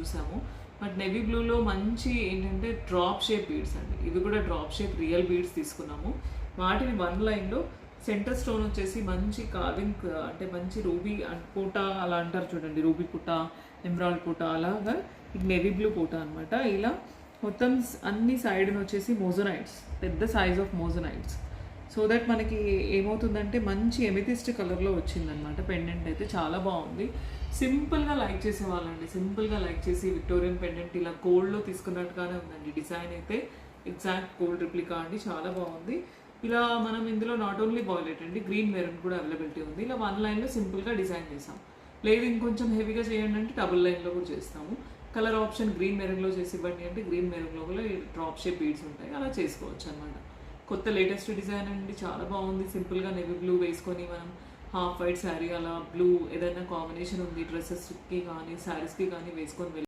చూసాము. But navy బ్లూలో మంచి ఏంటంటే డ్రాప్ షేప్ బీడ్స్ అండి. ఇవి కూడా డ్రాప్ షేప్ రియల్ బీడ్స్ తీసుకున్నాము. వాటిని వన్ లైన్లో సెంటర్ స్టోన్ వచ్చేసి మంచి కార్వింగ్ అంటే మంచి రూబీ పూట అలా అంటారు చూడండి, రూబీ పూట, ఎమరాల్డ్ పూట, అలాగా ఇది నెవీ బ్లూ పూట అనమాట. ఇలా మొత్తం అన్ని సైడ్ని వచ్చేసి మోజోనైట్స్, పెద్ద size of Mojo Nights. So that మనకి ఏమవుతుందంటే మంచి ఎమెథిస్ట్ కలర్లో వచ్చిందనమాట. పెండెంట్ అయితే చాలా బాగుంది. సింపుల్గా లైక్ చేసేవాళ్ళండి, సింపుల్గా లైక్ చేసి విక్టోరియన్ పెండెంట్ ఇలా గోల్డ్లో తీసుకున్నట్టుగానే ఉందండి. డిజైన్ అయితే ఎగ్జాక్ట్ గోల్డ్ రిప్లికా అండి, చాలా బాగుంది. ఇలా మనం ఇందులో నాట్ ఓన్లీ బాయిలెట్ అండి, గ్రీన్ మెరూన్ కూడా అవైలబిలిటీ ఉంది. ఇలా వన్ లైన్లో సింపుల్గా డిజైన్ చేసాం. లేదు ఇంకొంచెం హెవీగా చేయండి అంటే డబుల్ లైన్లో కూడా చేస్తాము. కలర్ ఆప్షన్ గ్రీన్ మెరూన్లో చేసి ఇవ్వండి అంటే గ్రీన్ మెరూన్లో కూడా డ్రాప్ షేప్ బీడ్స్ ఉంటాయి, అలా చేసుకోవచ్చు అనమాట. కొత్త లేటెస్ట్ డిజైన్ అండి, చాలా బాగుంది. సింపుల్గా నెవీ బ్లూ వేసుకొని మనం హాఫ్ వైట్ శారీ అలా బ్లూ ఏదైనా కాంబినేషన్ ఉంది డ్రెస్సెస్కి కానీ శారీస్కి కానీ వేసుకొని